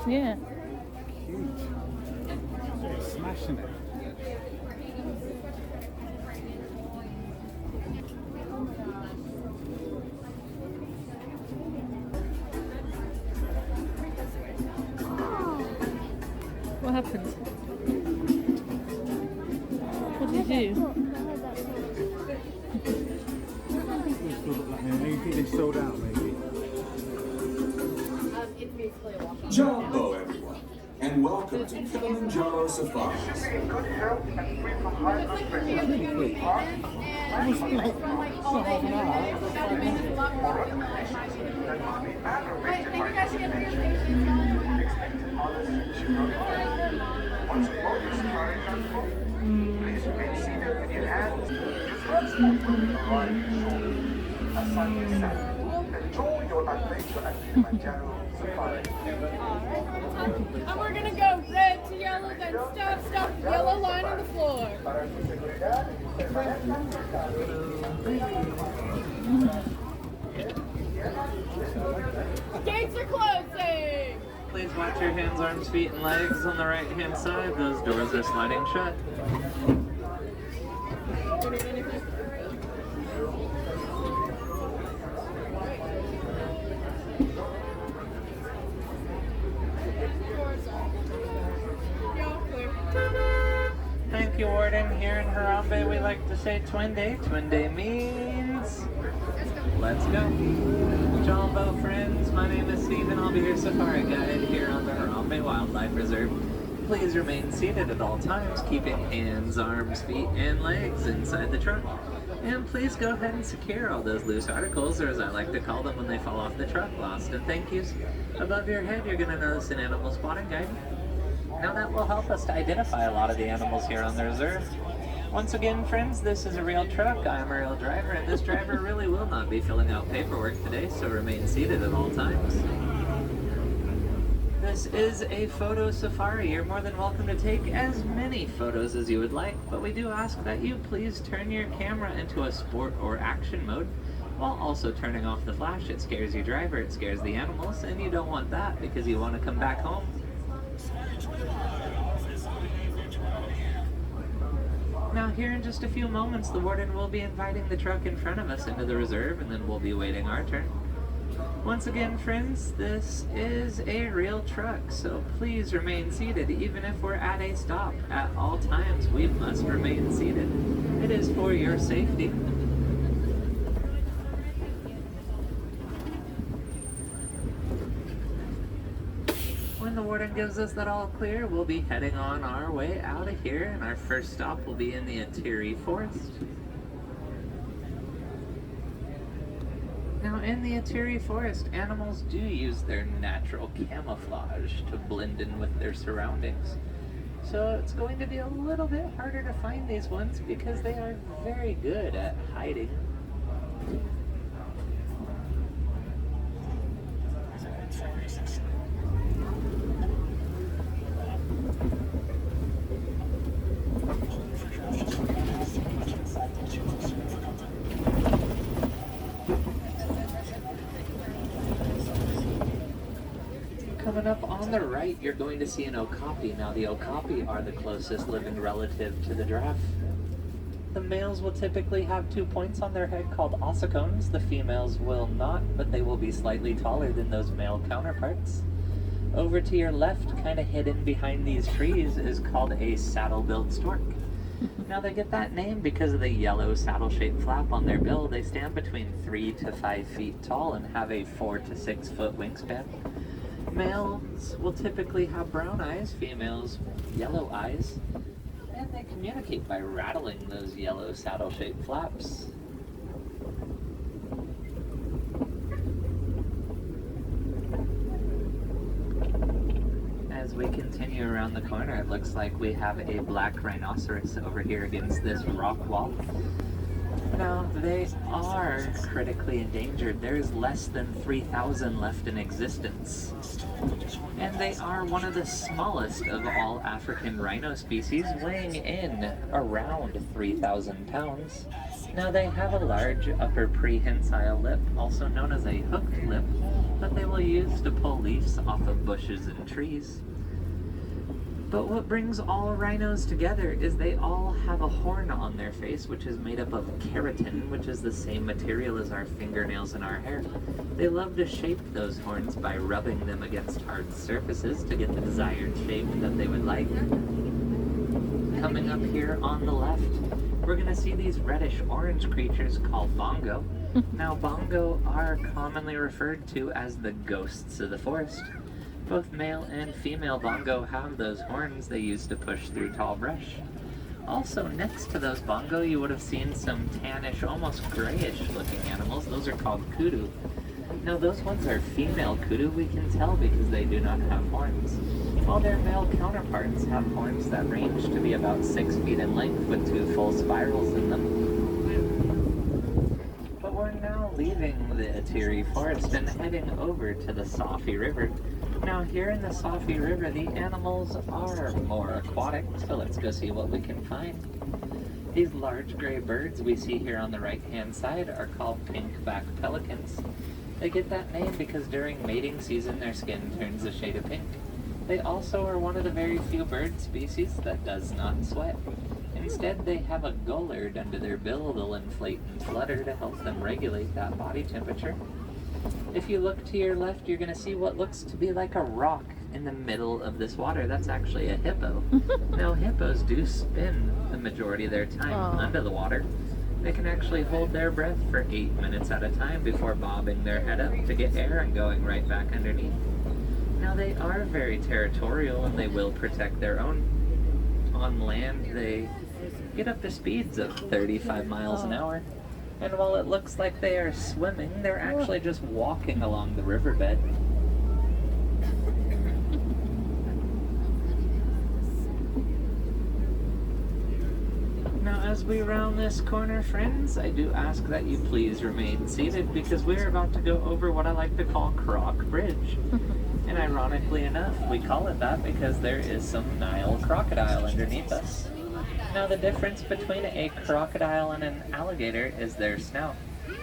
Yeah. Cute. They're smashing it. What happened? What did you do? Maybe they sold out, maybe. Jumbo, everyone, and welcome to Kilimanjaro Safaris. Please remain seated with your hands enjoy your adventure at Kilimanjaro Safaris. And we're gonna go red to yellow, then stop, yellow line on the floor. Gates are closing. Please watch your hands, arms, feet, and legs on the right-hand side. Those doors are sliding shut. Thank you, Warden. Here in Harambe, we like to say Twinde. Twinde means let's go. Jumbo friends, my name is Steven. I'll be your safari guide here on the Harambe Wildlife Reserve. Please remain seated at all times, keeping hands, arms, feet, and legs inside the truck. And please go ahead and secure all those loose articles, or as I like to call them when they fall off the truck, lost and thank yous. Above your head, you're going to notice an animal spotting guide. Now that will help us to identify a lot of the animals here on the reserve. Once again, friends, this is a real truck. I'm a real driver, and this driver really will not be filling out paperwork today, so remain seated at all times. This is a photo safari. You're more than welcome to take as many photos as you would like, but we do ask that you please turn your camera into a sport or action mode, while also turning off the flash. It scares your driver, it scares the animals, and you don't want that because you want to come back home. Now here in just a few moments, the warden will be inviting the truck in front of us into the reserve, and then we'll be waiting our turn. Once again, friends, this is a real truck, so please remain seated. Even if we're at a stop, at all times we must remain seated. It is for your safety. When the warden gives us that all clear, we'll be heading on our way out of here, and our first stop will be in the Atiri Forest. Now, in the Atiri Forest, animals do use their natural camouflage to blend in with their surroundings. So it's going to be a little bit harder to find these ones because they are very good at hiding. Coming up on the right, you're going to see an okapi. Now, the okapi are the closest living relative to the giraffe. The males will typically have 2 points on their head called ossicones. The females will not, but they will be slightly taller than those male counterparts. Over to your left, kind of hidden behind these trees, is called a saddle-billed stork. Now, they get that name because of the yellow saddle-shaped flap on their bill. They stand between 3 to 5 feet tall and have a 4 to 6 foot wingspan. Males will typically have brown eyes, females yellow eyes, and they communicate by rattling those yellow saddle-shaped flaps. As we continue around the corner, it looks like we have a black rhinoceros over here against this rock wall. Now, they are critically endangered. There is less than 3,000 left in existence. And they are one of the smallest of all African rhino species, weighing in around 3,000 pounds. Now, they have a large upper prehensile lip, also known as a hooked lip, that they will use to pull leaves off of bushes and trees. But what brings all rhinos together is they all have a horn on their face, which is made up of keratin, which is the same material as our fingernails and our hair. They love to shape those horns by rubbing them against hard surfaces to get the desired shape that they would like. Coming up here on the left, we're going to see these reddish-orange creatures called bongo. Now, bongo are commonly referred to as the ghosts of the forest. Both male and female bongo have those horns they use to push through tall brush. Also, next to those bongo, you would have seen some tannish, almost grayish-looking animals. Those are called kudu. Now, those ones are female kudu, we can tell because they do not have horns, while their male counterparts have horns that range to be about 6 feet in length with 2 full spirals in them. But we're now leaving the Atiri forest and heading over to the Safi River. Now, here in the Safi River, the animals are more aquatic, so let's go see what we can find. These large gray birds we see here on the right-hand side are called pink-backed pelicans. They get that name because during mating season, their skin turns a shade of pink. They also are one of the very few bird species that does not sweat. Instead, they have a gullard under their bill they'll inflate and flutter to help them regulate that body temperature. If you look to your left, you're going to see what looks to be like a rock in the middle of this water. That's actually a hippo. Now, hippos do spend the majority of their time under the water. They can actually hold their breath for 8 minutes at a time before bobbing their head up to get air and going right back underneath. Now, they are very territorial and they will protect their own. On land, they get up to speeds of 35 miles an hour. And while it looks like they are swimming, they're actually just walking along the riverbed. Now, as we round this corner, friends, I do ask that you please remain seated because we're about to go over what I like to call Croc Bridge. And ironically enough, we call it that because there is some Nile crocodile underneath us. Now, the difference between a crocodile and an alligator is their snout.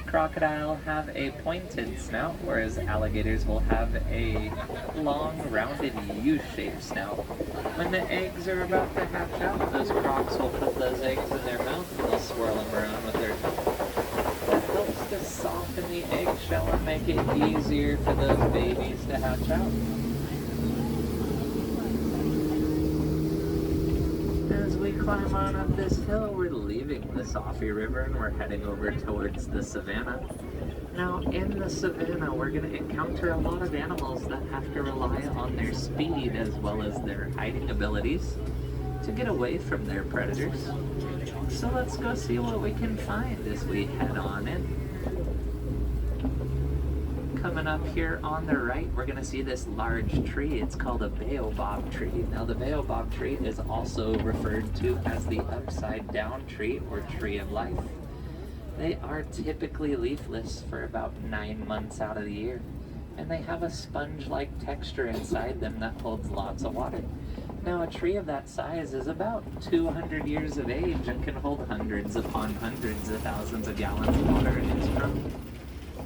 Crocodile have a pointed snout, whereas alligators will have a long, rounded U-shaped snout. When the eggs are about to hatch out, those crocs will put those eggs in their mouth and they'll swirl them around with their tongue. That helps to soften the eggshell and make it easier for those babies to hatch out. As we climb on up this hill, we're leaving the Safi River and we're heading over towards the savannah. Now, in the savannah, we're going to encounter a lot of animals that have to rely on their speed as well as their hiding abilities to get away from their predators. So let's go see what we can find as we head on in. Coming up here on the right, we're going to see this large tree. It's called a baobab tree. Now, the baobab tree is also referred to as the upside down tree or tree of life. They are typically leafless for about 9 months out of the year, and they have a sponge-like texture inside them that holds lots of water. Now, a tree of that size is about 200 years of age and can hold hundreds upon hundreds of thousands of gallons of water in its trunk.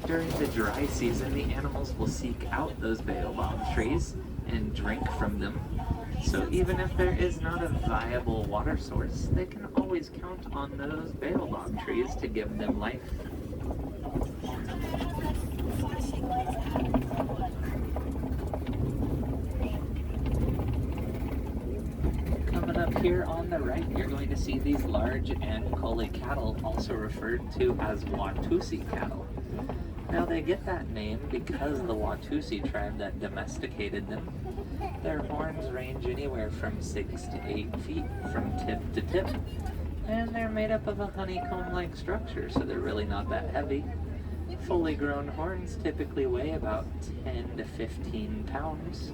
During the dry season, the animals will seek out those baobab trees and drink from them. So even if there is not a viable water source, they can always count on those baobab trees to give them life. Coming up here on the right, you're going to see these large Ankole cattle, also referred to as Watusi cattle. Now, they get that name because the Watusi tribe that domesticated them. Their horns range anywhere from 6 to 8 feet from tip to tip, and they're made up of a honeycomb-like structure, so they're really not that heavy. Fully grown horns typically weigh about 10 to 15 pounds.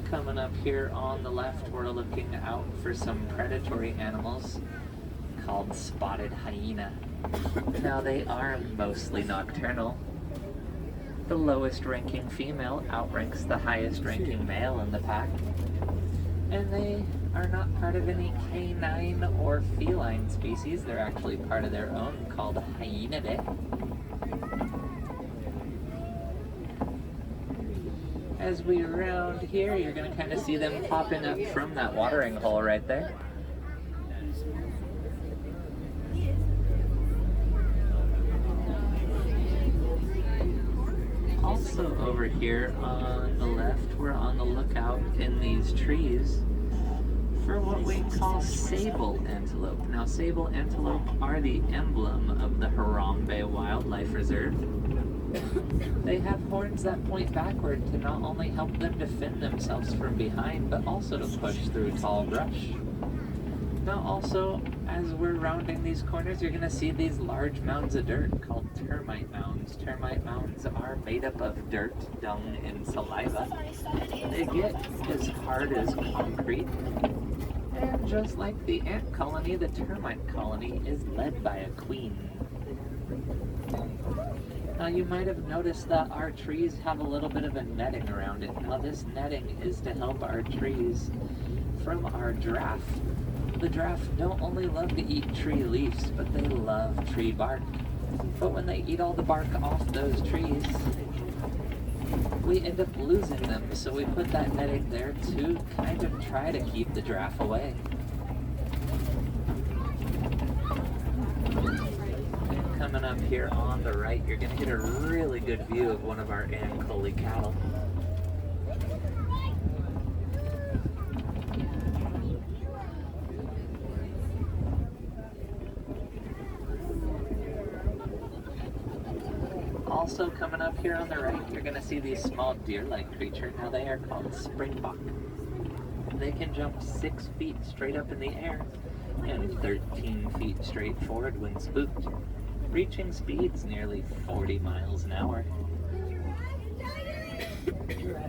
Coming up here on the left, we're looking out for some predatory animals called spotted hyena. Now, they are mostly nocturnal. The lowest ranking female outranks the highest ranking male in the pack, and they are not part of any canine or feline species. They're actually part of their own called Hyenidae. As we round here, you're going to kind of see them popping up from that watering hole right there. Also over here on the left, we're on the lookout in these trees for what we call sable antelope. Now, sable antelope are the emblem of the Harambe Wildlife Reserve. They have horns that point backward to not only help them defend themselves from behind, but also to push through tall brush. Now also, as we're rounding these corners, you're going to see these large mounds of dirt called termite mounds. Termite mounds are made up of dirt, dung, and saliva. They get as hard as concrete. And just like the ant colony, the termite colony is led by a queen. Now you might have noticed that our trees have a little bit of a netting around it. Now this netting is to help our trees from our giraffe. The giraffe don't only love to eat tree leaves, but they love tree bark. But when they eat all the bark off those trees, we end up losing them. So we put that netting there to kind of try to keep the giraffe away. And coming up here on the right, you're going to get a really good view of one of our Ankole cattle. Also coming up here on the right, you're going to see these small deer-like creatures. Now they are called springbok. They can jump 6 feet straight up in the air and 13 feet straight forward when spooked, reaching speeds nearly 40 miles an hour.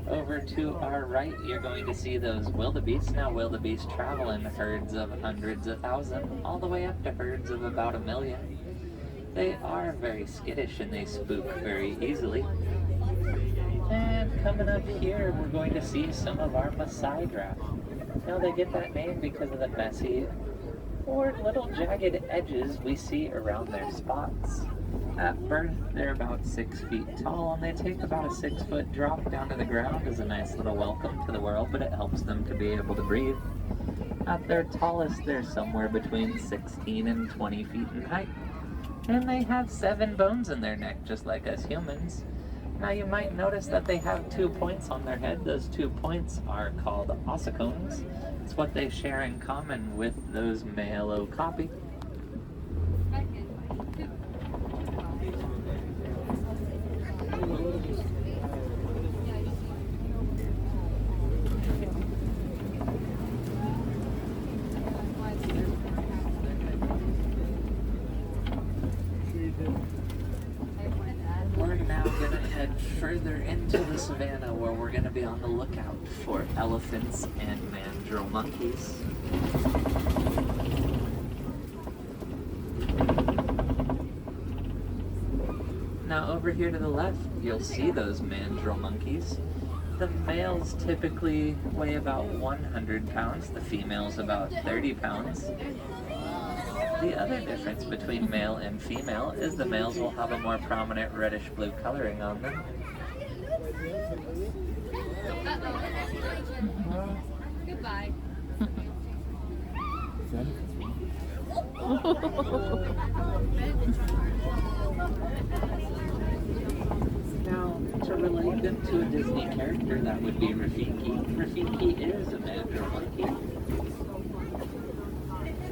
Over to our right, you're going to see those wildebeest. Now wildebeest travel in herds of hundreds of thousands, all the way up to herds of about 1 million. They are very skittish and they spook very easily. And coming up here, we're going to see some of our Maasai giraffe. Now they get that name because of the messy or little jagged edges we see around their spots. At birth, they're about 6 feet tall, and they take about a 6-foot drop down to the ground as a nice little welcome to the world, but it helps them to be able to breathe. At their tallest, they're somewhere between 16 and 20 feet in height. And they have 7 bones in their neck, just like us humans. Now you might notice that they have 2 points on their head. Those 2 points are called ossicones. It's what they share in common with those male okapi. We're now going to head further into the savannah where we're going to be on the lookout for elephants and mandrill monkeys. Now over here to the left, you'll see those mandrill monkeys. The males typically weigh about 100 pounds, the females about 30 pounds. The other difference between male and female is the males will have a more prominent reddish-blue coloring on them. Goodbye. Now, to relate them to a Disney character, that would be Rafiki. Rafiki is a mandrill monkey.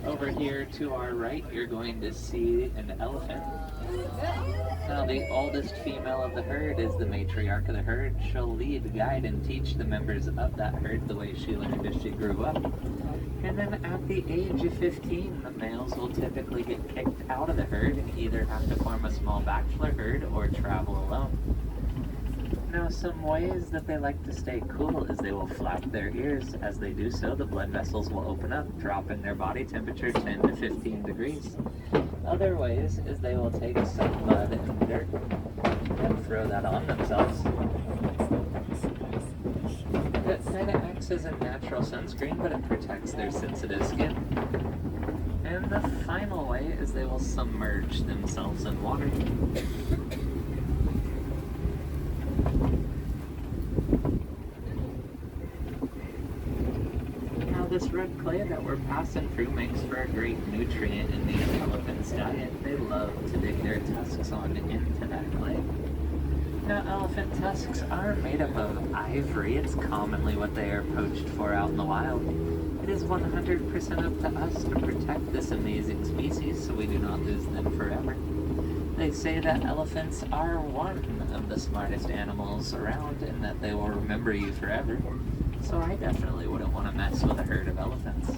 Over here to our right, you're going to see an elephant. Now, the oldest female of the herd is the matriarch of the herd. She'll lead, guide, and teach the members of that herd the way she learned as she grew up. And then at the age of 15, the males will typically get kicked out of the herd and either have to form a small bachelor herd or travel alone. Now, some ways that they like to stay cool is they will flap their ears. As they do so, the blood vessels will open up, dropping their body temperature 10 to 15 degrees. Other ways is they will take some mud and dirt and throw that on themselves. That kind of acts acts as a natural sunscreen, but it protects their sensitive skin. And the final way is they will submerge themselves in water. Now this red clay that we're passing through makes for a great nutrient in the elephant's diet. They love to dig their tusks on into that clay. Now, elephant tusks are made up of ivory. It's commonly what they are poached for out in the wild. It is 100% up to us to protect this amazing species so we do not lose them forever. They say that elephants are one of the smartest animals around and that they will remember you forever. So I definitely wouldn't want to mess with a herd of elephants.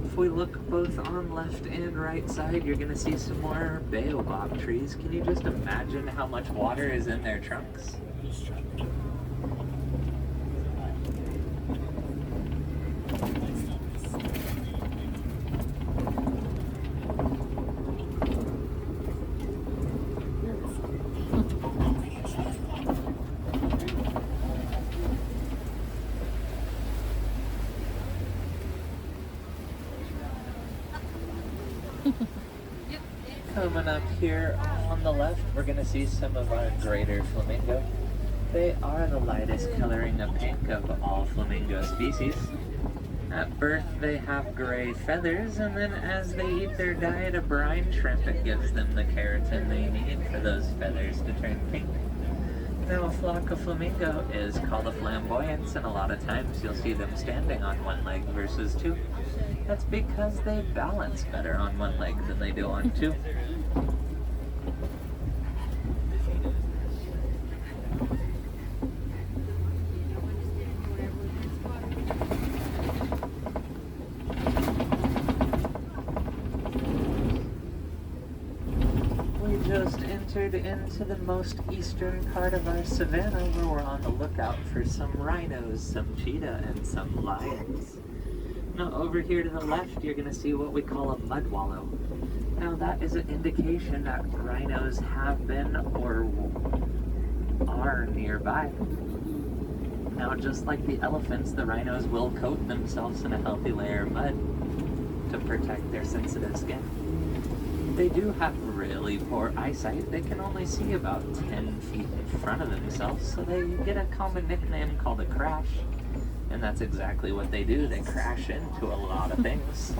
If we look both on left and right side, you're going to see some more baobab trees. Can you just imagine how much water is in their trunks? Coming up here on the left, we're going to see some of our greater flamingo. They are the lightest coloring of pink of all flamingo species. At birth, they have gray feathers, and then as they eat their diet of brine shrimp, it gives them the keratin they need for those feathers to turn pink. Now, a flock of flamingo is called a flamboyance, and a lot of times you'll see them standing on one leg versus two. That's because they balance better on one leg than they do on two. We just entered into the most eastern part of our savanna where we're on the lookout for some rhinos, some cheetah, and some lions. Now over here to the left, you're going to see what we call a mud wallow. Now that is an indication that rhinos have been or are nearby. Now just like the elephants, the rhinos will coat themselves in a healthy layer of mud to protect their sensitive skin. They do have really poor eyesight. They can only see about 10 feet in front of themselves, so they get a common nickname called a crash. And that's exactly what they do. They crash into a lot of things.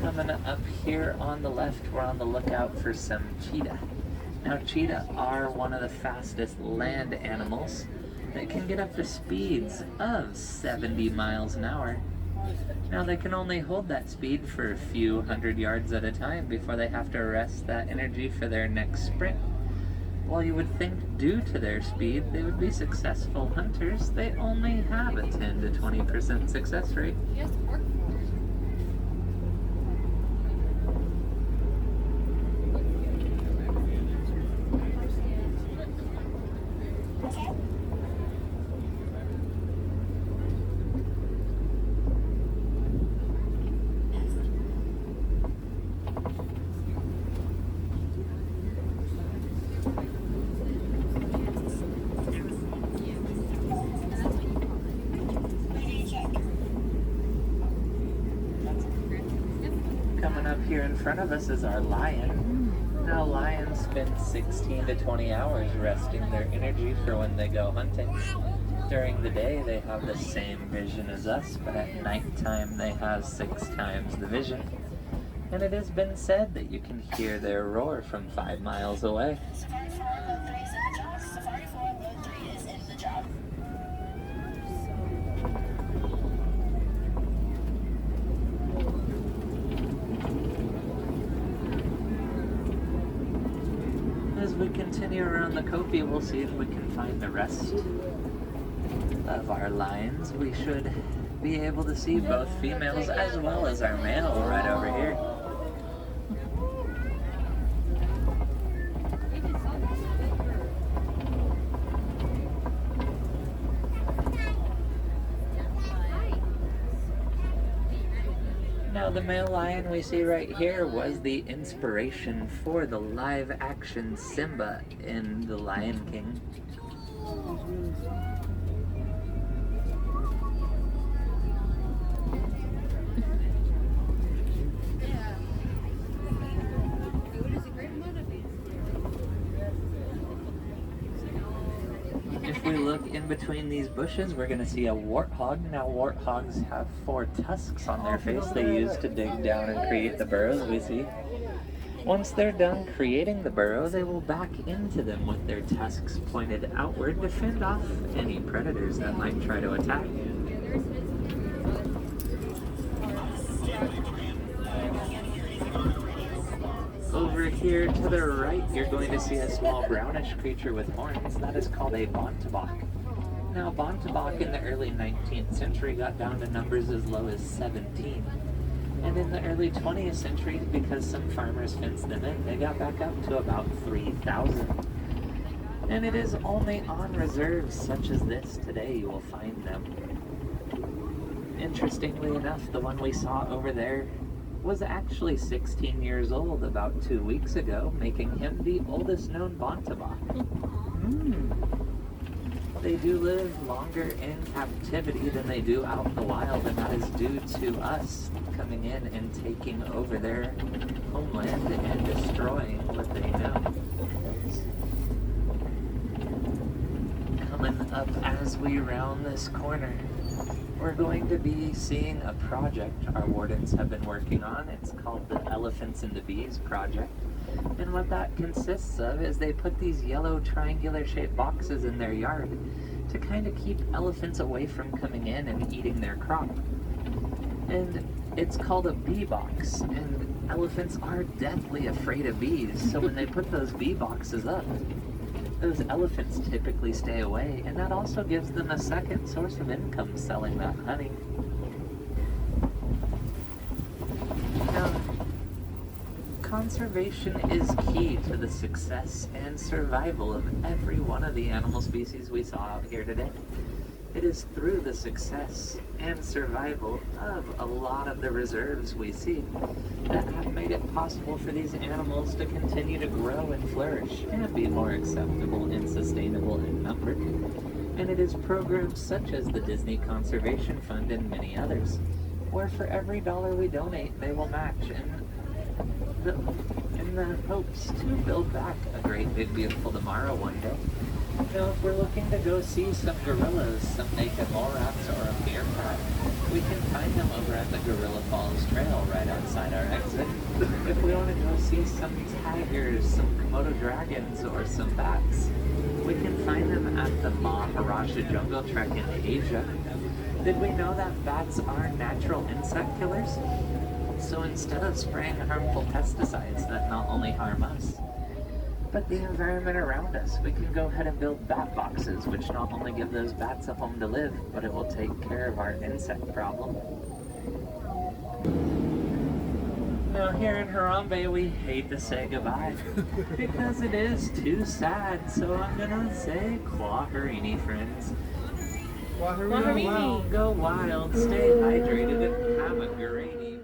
Coming up here on the left, we're on the lookout for some cheetah. Now, cheetah are one of the fastest land animals. They can get up to speeds of 70 miles an hour. Now, they can only hold that speed for a few hundred yards at a time before they have to rest that energy for their next sprint. While you would think due to their speed they would be successful hunters, they only have a 10 to 20% success rate. Yes, work for it. Coming up here in front of us is our lion. Now lions spend 16 to 20 hours resting their energy for when they go hunting. During the day they have the same vision as us, but at nighttime they have 6 times the vision. And it has been said that you can hear their roar from 5 miles away. As we continue around the copy, we'll see if we can find the rest of our lions. We should be able to see both females as well as our male right over here. Now, the male lion we see right here was the inspiration for the live-action Simba in The Lion King. If we look in between these bushes, we're going to see a warthog. Now, warthogs have 4 tusks on their face they use to dig down and create the burrows we see. Once they're done creating the burrow, they will back into them with their tusks pointed outward to fend off any predators that might try to attack. Over here to the right, you're going to see a small brownish creature with horns. That is called a bontebok. Now, bontebok in the early 19th century got down to numbers as low as 17. And in the early 20th century, because some farmers fenced them in, they got back up to about 3,000. And it is only on reserves such as this today you will find them. Interestingly enough, the one we saw over there was actually 16 years old about 2 weeks ago, making him the oldest known bontebok. They do live longer in captivity than they do out in the wild, and that is due to us coming in and taking over their homeland and destroying what they know. Coming up as we round this corner, we're going to be seeing a project our wardens have been working on. It's called the Elephants and the Bees Project. And what that consists of is they put these yellow triangular shaped boxes in their yard to kind of keep elephants away from coming in and eating their crop. And it's called a bee box, and elephants are deathly afraid of bees, so when they put those bee boxes up, those elephants typically stay away, and that also gives them a second source of income selling that honey. Now, conservation is key to the success and survival of every one of the animal species we saw out here today. It is through the success and survival of a lot of the reserves we see that have made it possible for these animals to continue to grow and flourish and be more acceptable and sustainable in number. And it is programs such as the Disney Conservation Fund and many others, where for every dollar we donate, they will match in the hopes to build back a great big beautiful tomorrow one day. Now, if we're looking to go see some gorillas, some naked mole rats, or a meerkat, we can find them over at the Gorilla Falls Trail right outside our exit. If we want to go see some tigers, some Komodo dragons, or some bats, we can find them at the Maharaja Jungle Trek in Asia. Did we know that bats are natural insect killers? So instead of spraying harmful pesticides that not only harm us, but the environment around us, we can go ahead and build bat boxes, which not only give those bats a home to live, but it will take care of our insect problem. Now here in Harambe, we hate to say goodbye, because it is too sad, so I'm gonna say Kwaherini, friends. Kwaherini. Go wild, stay hydrated, and have a great evening.